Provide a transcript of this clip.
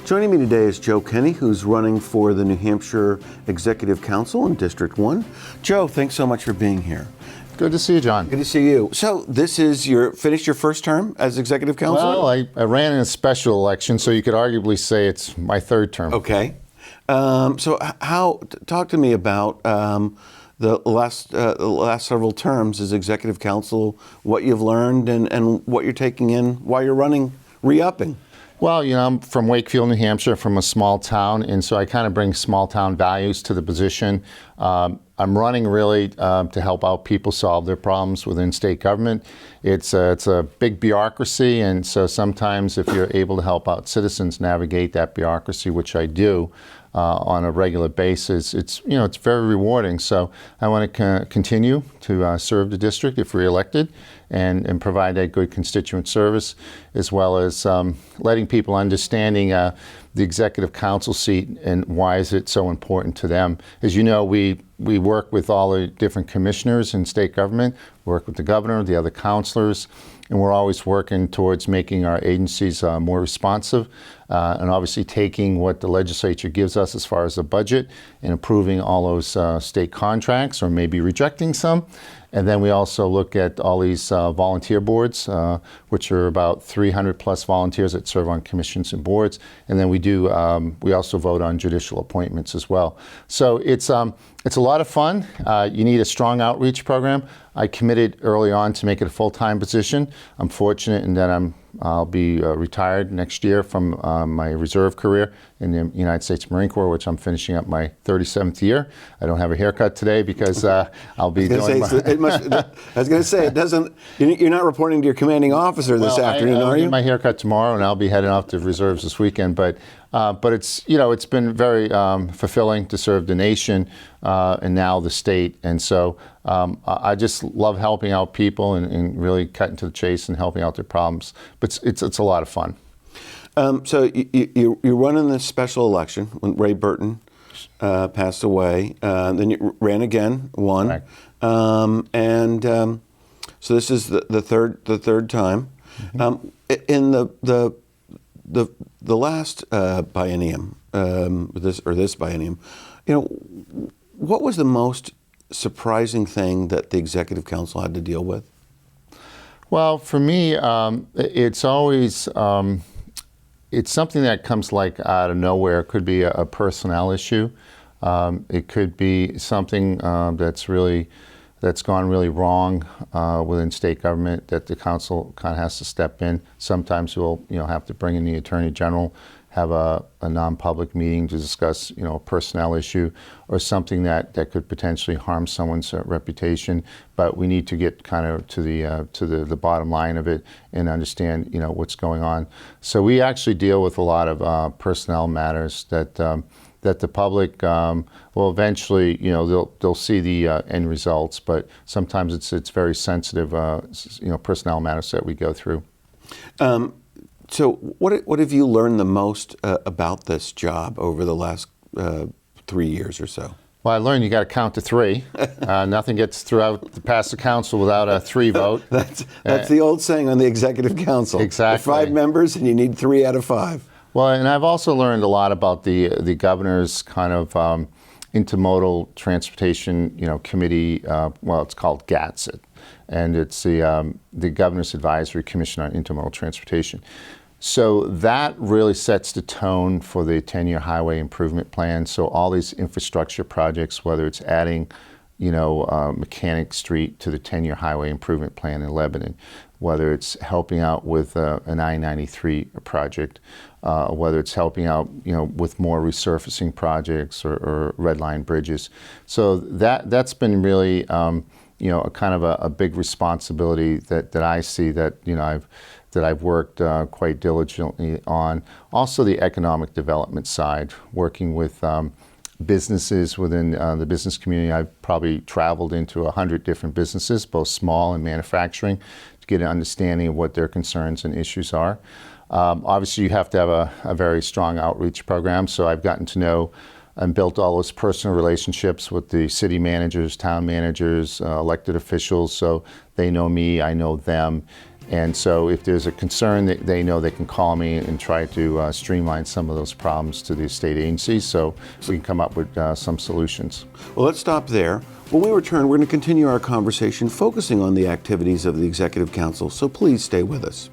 Joining me today is Joe Kenney, who's running for the New Hampshire Executive Council in District 1. Joe, thanks so much for being here. Good to see you, John. Good to see you. So this is finished your first term as Executive Councilor? Well, I ran in a special election, so you could arguably say it's my third term. Okay. Talk to me about the last several terms as Executive Council, what you've learned and what you're taking in while you're running, re-upping. Well, you know, I'm from Wakefield, New Hampshire, from a small town, and so I kind of bring small town values to the position. I'm running really to help out people solve their problems within state government. It's a big bureaucracy, and so sometimes if you're able to help out citizens navigate that bureaucracy, which I do on a regular basis, it's very rewarding. So I want to continue to serve the district if reelected, and provide that good constituent service, as well as letting people understanding the executive council seat and why is it so important to them. As you know, we work with all the different commissioners in state government, work with the governor, the other councilors, and we're always working towards making our agencies more responsive, and obviously taking what the legislature gives us as far as the budget and approving all those state contracts or maybe rejecting some. And then we also look at all these volunteer boards, which are about 300 plus volunteers that serve on commissions and boards. And then we also vote on judicial appointments as well. So it's a lot of fun. You need a strong outreach program. I committed early on to make it a full-time position. I'm fortunate in that I'll be retired next year from my reserve career in the United States Marine Corps, which I'm finishing up my 37th year. I don't have a haircut today because I'll be doing I was going to say, you're not reporting to your commanding officer this afternoon, are you? I'll get my haircut tomorrow, and I'll be heading off to reserves this weekend. But it's been very fulfilling to serve the nation and now the state. And so I just love helping out people and really cutting to the chase and helping out their problems. But it's a lot of fun. So you run in this special election when Ray Burton passed away. Then you ran again, won. Right. So this is the third time. Mm-hmm. In the last biennium, this biennium, what was the most surprising thing that the Executive Council had to deal with? Well, for me, it's always it's something that comes like out of nowhere. It could be a personnel issue. It could be something that's gone really wrong within state government that the council kind of has to step in. Sometimes we'll have to bring in the Attorney General, have a non-public meeting to discuss a personnel issue or something that could potentially harm someone's reputation. But we need to get kind of to the bottom line of it and understand what's going on. So we actually deal with a lot of personnel matters that the public will eventually, they'll see the end results, but sometimes it's very sensitive, personnel matters that we go through. So what have you learned the most about this job over the last 3 years or so? Well, I learned you got to count to three. Nothing gets past the council without a 3 vote. That's the old saying on the Executive Council. Exactly. There are 5 members, and you need 3 out of 5. Well, and I've also learned a lot about the governor's kind of intermodal transportation, committee. Well, it's called GATSIT, and it's the Governor's Advisory Commission on Intermodal Transportation. So that really sets the tone for the 10-year highway improvement plan. So all these infrastructure projects, whether it's adding, Mechanic Street to the 10-year highway improvement plan in Lebanon, whether it's helping out with an I-93 project, whether it's helping out, with more resurfacing projects or red line bridges. So that's been really, a kind of a big responsibility that I see that I've worked quite diligently on. Also the economic development side, working with businesses within the business community. I've probably traveled into 100 different businesses, both small and manufacturing, to get an understanding of what their concerns and issues are. Obviously, you have to have a very strong outreach program, so I've gotten to know and built all those personal relationships with the city managers, town managers, elected officials, so they know me, I know them. And so if there's a concern, they know they can call me and try to streamline some of those problems to the state agencies so we can come up with some solutions. Well, let's stop there. When we return, we're going to continue our conversation focusing on the activities of the Executive Council, so please stay with us.